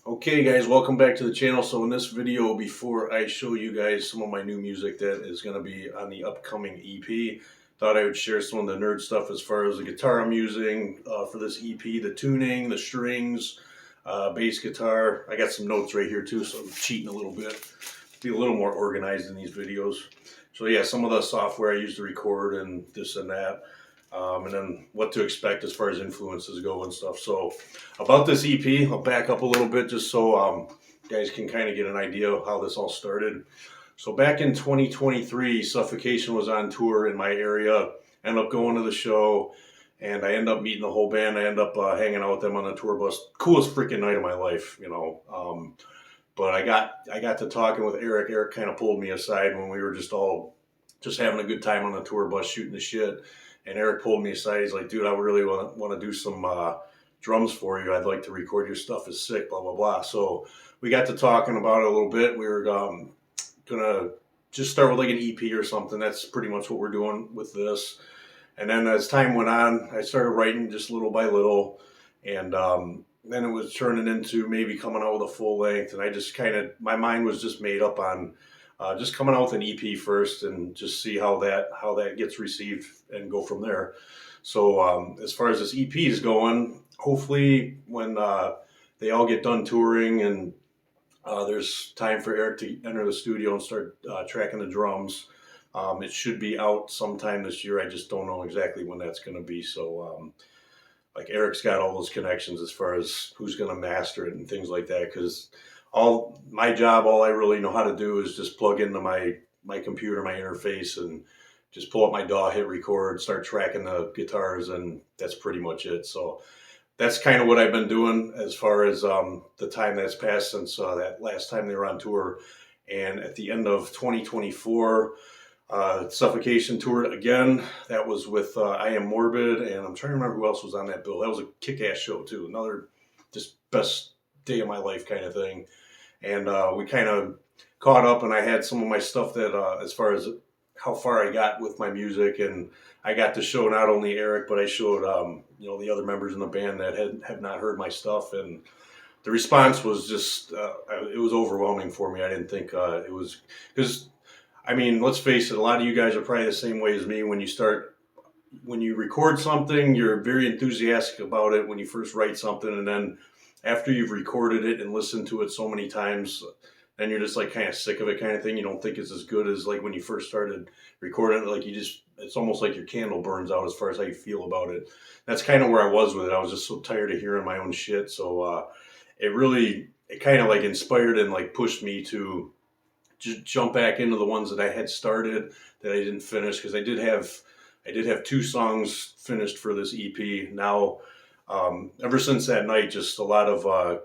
Okay guys, welcome back to the channel. So in this video, before I show you guys some of my new music that is going to be on the upcoming EP, thought I would share some of the nerd stuff as far as the guitar I'm using for this EP, the tuning, the strings, bass guitar. I got some notes right here too, so I'm cheating a little bit. Be a little more organized in these videos. So yeah, some of the software I use to record and this and that. And then what to expect as far as influences go and stuff. So about this EP, I'll back up a little bit just so you guys can kind of get an idea of how this all started. So back in 2023, Suffocation was on tour in my area. Ended up going to the show, and I end up meeting the whole band. I end up hanging out with them on the tour bus. Coolest freaking night of my life, you know. But I got to talking with Eric. Eric kind of pulled me aside when we were just having a good time on the tour bus shooting the shit. And Eric pulled me aside. He's like, dude, I really want to do some drums for you. I'd like to record your stuff. Is sick, blah, blah, blah. So we got to talking about it a little bit. We were going to just start with like an EP or something. That's pretty much what we're doing with this. And then as time went on, I started writing just little by little. And then it was turning into maybe coming out with a full length. And I just my mind was just made up on just coming out with an EP first and just see how that gets received and go from there. So as far as this EP is going, hopefully when they all get done touring and there's time for Eric to enter the studio and start tracking the drums, it should be out sometime this year. I just don't know exactly when that's going to be. So like Eric's got all those connections as far as who's going to master it and things like that, because all I really know how to do is just plug into my computer, my interface, and just pull up my DAW, hit record, start tracking the guitars, and that's pretty much it. So that's kind of what I've been doing as far as the time that's passed since that last time they were on tour. And at the end of 2024, Suffocation toured again. That was with I Am Morbid, and I'm trying to remember who else was on that bill. That was a kick-ass show too. Another just best day of my life kind of thing. And we kind of caught up, and I had some of my stuff that as far as how far I got with my music, and I got to show not only Eric, but I showed the other members in the band that have not heard my stuff, and the response was just it was overwhelming for me. I didn't think it was, because I mean, let's face it, a lot of you guys are probably the same way as me. When you record something, you're very enthusiastic about it when you first write something, and then after you've recorded it and listened to it so many times, then you're just like kind of sick of it kind of thing. You don't think it's as good as like when you first started recording it. Like it's almost like your candle burns out as far as how you feel about it. That's kind of where I was with it. I was just so tired of hearing my own shit. So it kind of like inspired and like pushed me to just jump back into the ones that I had started that I didn't finish, because I did have 2 songs finished for this EP. Now, ever since that night, just a lot of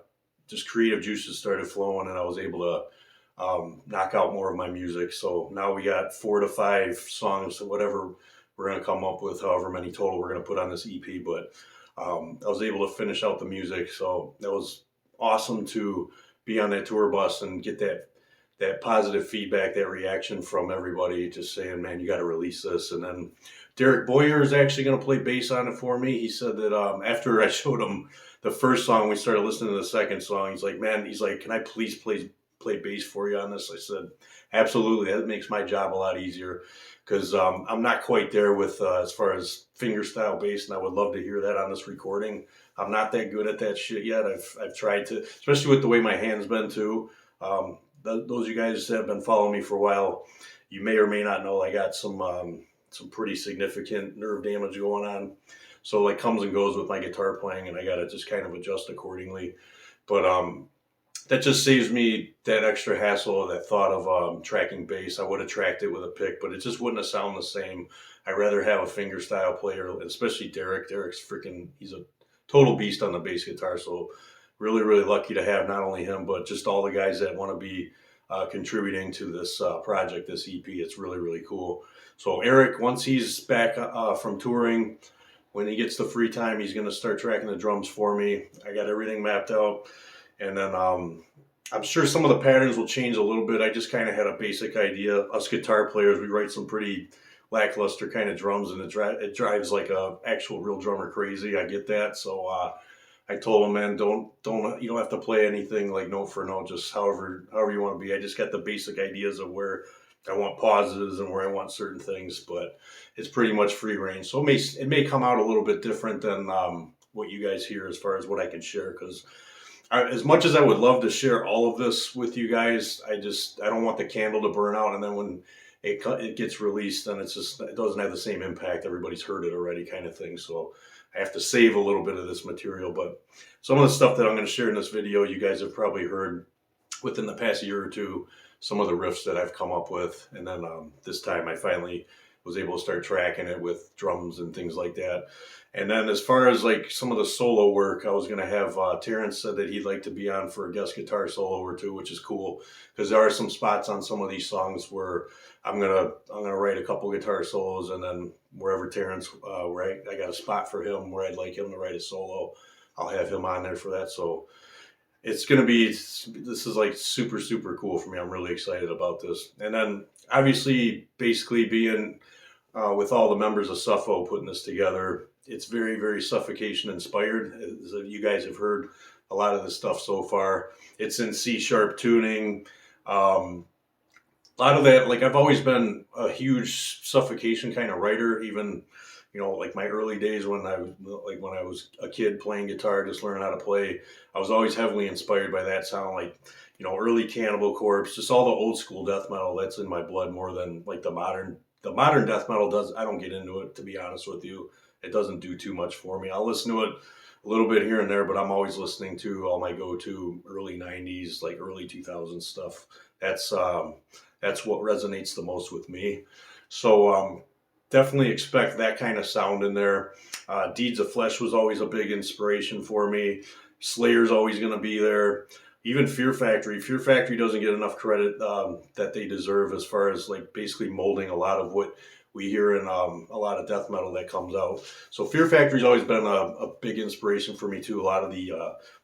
just creative juices started flowing, and I was able to knock out more of my music. So now we got 4 to 5 songs, whatever we're going to come up with, however many total we're going to put on this EP. But I was able to finish out the music, so that was awesome to be on that tour bus and get that positive feedback, that reaction from everybody, just saying, man, you got to release this. And then Derek Boyer is actually going to play bass on it for me. He said that after I showed him the first song, we started listening to the second song. He's like, man, can I please play bass for you on this? I said, absolutely. That makes my job a lot easier, because I'm not quite there with as far as fingerstyle bass, and I would love to hear that on this recording. I'm not that good at that shit yet. I've tried to, especially with the way my hand's been too. Those of you guys that have been following me for a while, you may or may not know I got some pretty significant nerve damage going on. So like comes and goes with my guitar playing, and I got to just kind of adjust accordingly. But that just saves me that extra hassle of that thought of tracking bass. I would have tracked it with a pick, but it just wouldn't have sounded the same. I'd rather have a fingerstyle player, especially Derek. He's a total beast on the bass guitar. So really, really lucky to have not only him, but just all the guys that want to be contributing to this project, this EP. It's really, really cool. So Eric, once he's back from touring, when he gets the free time, he's going to start tracking the drums for me. I got everything mapped out. And then I'm sure some of the patterns will change a little bit. I just kind of had a basic idea. Us guitar players, we write some pretty lackluster kind of drums, and it drives like a actual real drummer crazy. I get that. So I told him, man, you don't have to play anything like note for note, just however you want to be. I just got the basic ideas of where I want pauses and where I want certain things, but it's pretty much free range. So it may come out a little bit different than what you guys hear as far as what I can share, because as much as I would love to share all of this with you guys, I don't want the candle to burn out, and then when it gets released, then it doesn't have the same impact. Everybody's heard it already, kind of thing. So I have to save a little bit of this material. But some of the stuff that I'm going to share in this video, you guys have probably heard within the past year or two. Some of the riffs that I've come up with, and then this time I finally was able to start tracking it with drums and things like that. And then as far as like some of the solo work, I was going to have Terrence said that he'd like to be on for a guest guitar solo or two, which is cool, because there are some spots on some of these songs where I'm gonna write a couple guitar solos, and then wherever Terrence where I got a spot for him where I'd like him to write a solo, I'll have him on there for that. So this is like super, super cool for me. I'm really excited about this. And then obviously, basically being with all the members of Suffo putting this together, it's very, very Suffocation inspired. As you guys have heard a lot of the stuff so far. It's in C sharp tuning. A lot of that, like I've always been a huge Suffocation kind of writer, even like my early days when I was a kid playing guitar, just learning how to play. I was always heavily inspired by that sound, like early Cannibal Corpse, just all the old school death metal. That's in my blood more than like the modern death metal does. I don't get into it, to be honest with you. It doesn't do too much for me. I'll listen to it a little bit here and there, but I'm always listening to all my go-to early 90s, like early 2000s stuff. That's what resonates the most with me. So definitely expect that kind of sound in there. Deeds of Flesh was always a big inspiration for me. Slayer's always going to be there. Even Fear Factory. Fear Factory doesn't get enough credit that they deserve, as far as like basically molding a lot of what we hear in a lot of death metal that comes out. So Fear Factory's always been a big inspiration for me too. A lot of the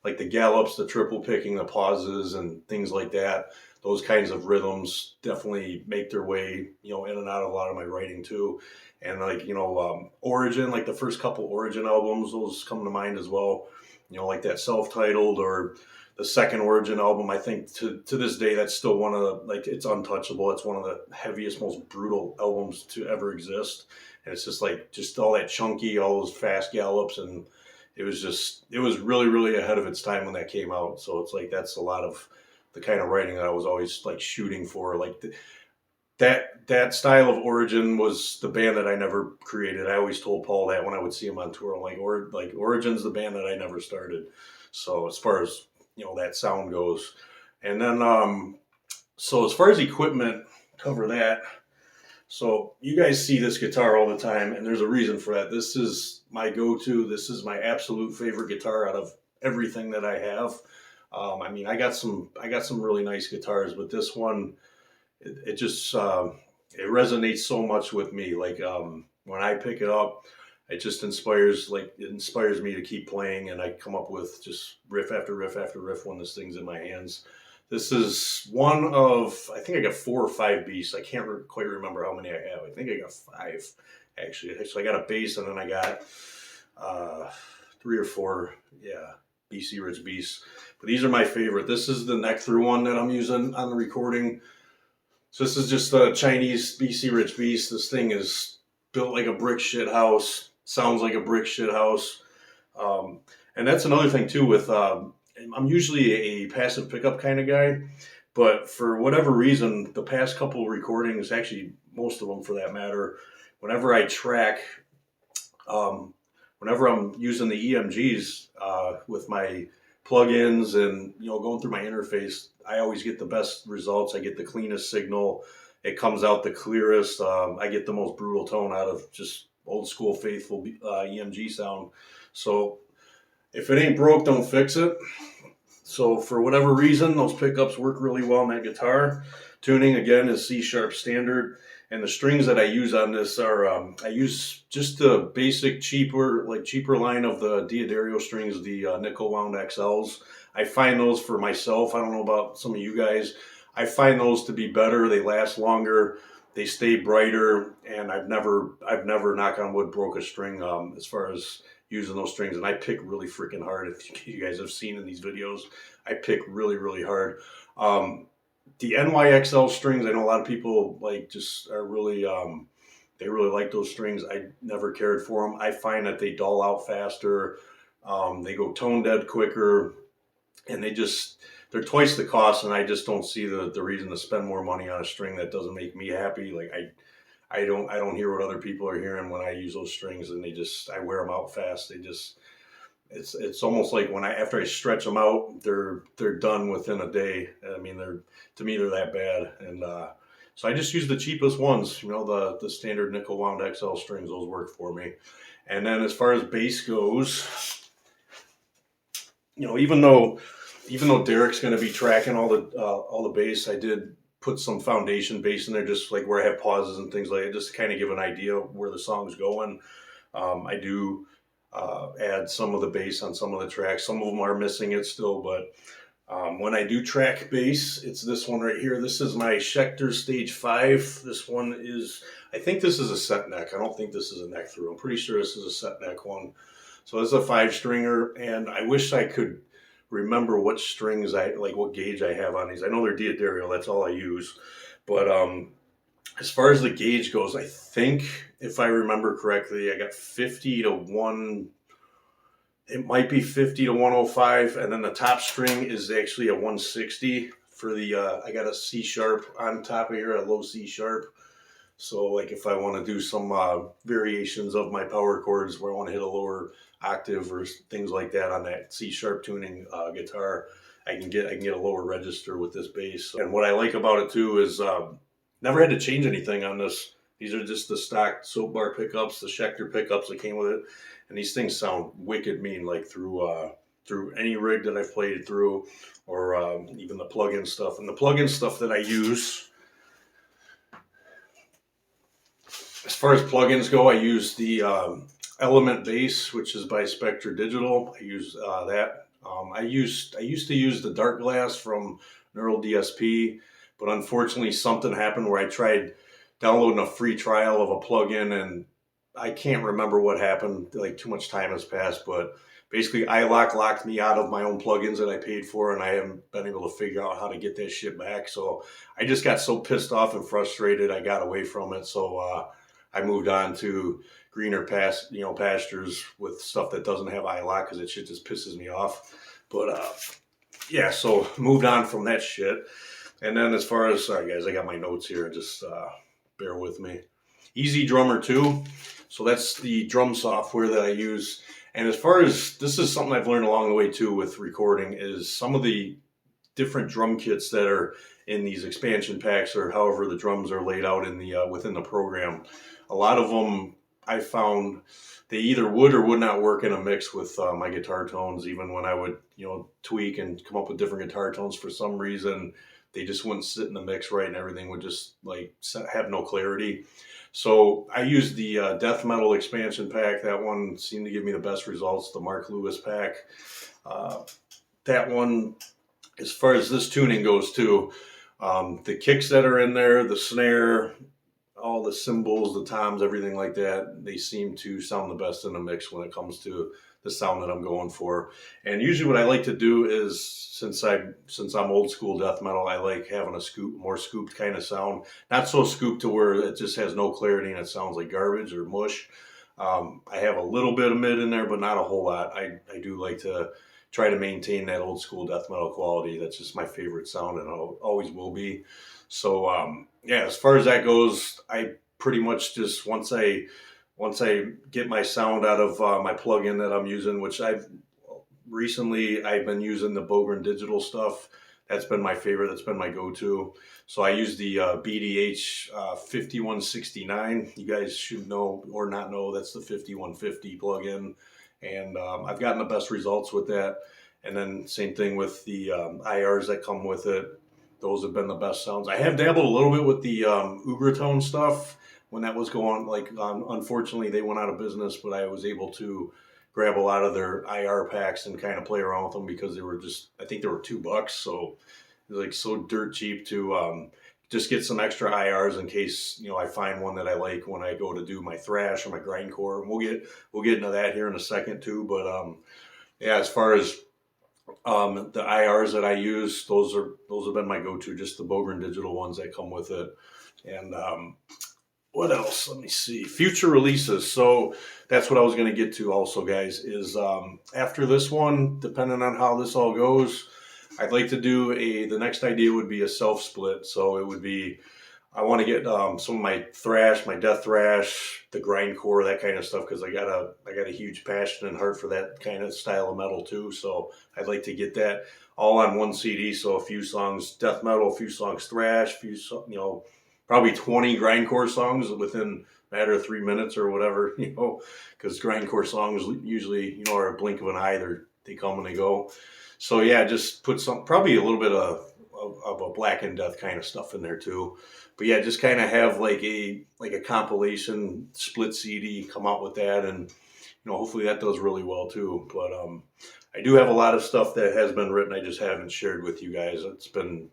like the gallops, the triple picking, the pauses, and things like that. Those kinds of rhythms definitely make their way, in and out of a lot of my writing too. And like, Origin, like the first couple Origin albums, those come to mind as well. Like that self-titled, or the second Origin album. I think to this day, that's still one of the, like, it's untouchable. It's one of the heaviest, most brutal albums to ever exist. And it's just all that chunky, all those fast gallops. And it was really, really ahead of its time when that came out. So it's like, that's a lot of the kind of writing that I was always like shooting for. Like that style of Origin was the band that I never created. I always told Paul that when I would see him on tour, I'm like, Origin's the band that I never started. So as far as that sound goes, and then so as far as equipment, cover that. So you guys see this guitar all the time, and there's a reason for that. This is my go-to. This is my absolute favorite guitar out of everything that I have. I mean, I got some really nice guitars, but this one, it just it resonates so much with me. Like when I pick it up, it just inspires me to keep playing, and I come up with just riff after riff after riff when this thing's in my hands. This is one of, I think I got 4 or 5 beasts. I can't quite remember how many I have. I think I got 5 actually. So I got a bass, and then I got 3 or 4, BC Rich Beasts. But these are my favorite. This is the neck through one that I'm using on the recording. So this is just a Chinese BC Rich Beast. This thing is built like a brick shit house. Sounds like a brick shit house. And that's another thing too with, I'm usually a passive pickup kind of guy, but for whatever reason, the past couple recordings, actually most of them for that matter, whenever I track, whenever I'm using the EMGs with my plugins and going through my interface, I always get the best results. I get the cleanest signal. It comes out the clearest. I get the most brutal tone out of just old school faithful EMG sound. So if it ain't broke, don't fix it. So for whatever reason, those pickups work really well on that guitar. Tuning again is C sharp standard. And the strings that I use on this are, I use just the basic cheaper line of the Diodario strings, the nickel wound XLs. I find those for myself. I don't know about some of you guys. I find those to be better. They last longer. They stay brighter. And I've never, knock on wood, broke a string as far as using those strings, and I pick really freaking hard. If you guys have seen in these videos, I pick really, really hard. The NYXL strings, I know a lot of people like just are really, they really like those strings. I never cared for them. I find that they dull out faster. They go tone dead quicker, and they're twice the cost, and I just don't see the reason to spend more money on a string that doesn't make me happy. Like I don't hear what other people are hearing when I use those strings, and I wear them out fast. It's almost like after I stretch them out, they're done within a day. I mean, to me they're that bad, and so I just use the cheapest ones. The standard nickel wound XL strings. Those work for me. And then as far as bass goes, even though Derek's going to be tracking all the bass, I did put some foundation bass in there, just like where I have pauses and things like that, just to kind of give an idea of where the song's going. I do add some of the bass on some of the tracks. Some of them are missing it still, but when I do track bass, it's this one right here. This is my Schecter Stage 5. This one I think this is a set neck. I don't think this is a neck through. I'm pretty sure this is a set neck one. So this is a 5-stringer, and I wish I could remember what strings what gauge I have on these. I know they're D'Addario, that's all I use. But as far as the gauge goes, I think if I remember correctly, I got 50 to 1. It might be 50 to 105, and then the top string is actually a 160 for the. I got a C sharp on top of here, a low C sharp. So like if I want to do some variations of my power chords where I want to hit a lower octave or things like that on that C sharp tuning guitar, I can get a lower register with this bass. And what I like about it too is never had to change anything on this. These are just the stock soap bar pickups, the Schecter pickups that came with it, and these things sound wicked mean, like through any rig that I've played it through, or even the plug-in stuff. And the plug-in stuff that I use, as far as plugins go, I use the Element Bass, which is by Spectre Digital. I use that. I used to use the Dark Glass from Neural DSP, but unfortunately something happened where I tried downloading a free trial of a plugin, and I can't remember what happened. Like, too much time has passed, but basically iLok locked me out of my own plugins that I paid for, and I haven't been able to figure out how to get that shit back. So I just got so pissed off and frustrated, I got away from it. So I moved on to greener pastures with stuff that doesn't have iLok, because it shit just pisses me off. But yeah, so moved on from that shit. And then as far as, sorry guys, I got my notes here, just bear with me. Easy Drummer 2. So that's the drum software that I use. And as far as, this is something I've learned along the way too with recording, is some of the different drum kits that are in these expansion packs, or however the drums are laid out in the within the program. A lot of them I found they either would or would not work in a mix with my guitar tones. Even when I would tweak and come up with different guitar tones, for some reason they just wouldn't sit in the mix right, and everything would just like have no clarity. So I used the Death Metal expansion pack. That one seemed to give me the best results, the Mark Lewis pack. That one, as far as this tuning goes too, the kicks that are in there, the snare, all the cymbals, the toms, everything like that, they seem to sound the best in the mix when it comes to the sound that I'm going for. And usually what I like to do is, since I'm old school death metal, I like having a more scooped kind of sound. Not so scooped to where it just has no clarity and it sounds like garbage or mush. I have a little bit of mid in there, but not a whole lot. I do like to try to maintain that old school death metal quality. That's just my favorite sound, and always will be. So yeah, as far as that goes, I pretty much just, once I get my sound out of my plugin that I'm using, which I've been using the Bogren Digital stuff. That's been my favorite. That's been my go-to. So I use the BDH 5169. You guys should know or not know, that's the 5150 plugin. And I've gotten the best results with that. And then same thing with the IRs that come with it. Those have been the best sounds. I have dabbled a little bit with the Ugratone stuff when that was going, unfortunately they went out of business, but I was able to grab a lot of their IR packs and kind of play around with them, because they were just, I think they were $2. So it was like so dirt cheap to just get some extra IRs in case, you know, I find one that I like when I go to do my thrash or my grindcore. And we'll get into that here in a second too. But yeah, as far as the IRs that I use, those have been my go-to, just the Bogren digital ones that come with it. And what else? Let me see. Future releases. So that's what I was going to get to also, guys, is after this one, depending on how this all goes, I'd like to do the next idea would be a self-split. So it would be, I want to get some of my thrash, my death thrash, the grindcore, that kind of stuff, because I got a huge passion and heart for that kind of style of metal too. So I'd like to get that all on one CD. So a few songs death metal, a few songs thrash, probably 20 grindcore songs within a matter of 3 minutes or whatever, because grindcore songs usually, are a blink of an eye. They come and they go. So yeah, just put probably a little bit of a Black and Death kind of stuff in there too. But yeah, just kind of have like a compilation split CD, come out with that, and hopefully that does really well too. But I do have a lot of stuff that has been written. I just haven't shared with you guys. It's been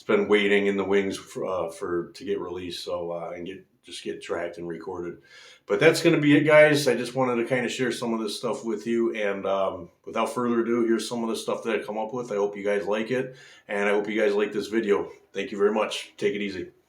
waiting in the wings for to get released, so and get tracked and recorded. But that's going to be it, guys. I just wanted to kind of share some of this stuff with you. And without further ado, here's some of the stuff that I come up with. I hope you guys like it, and I hope you guys like this video. Thank you very much. Take it easy.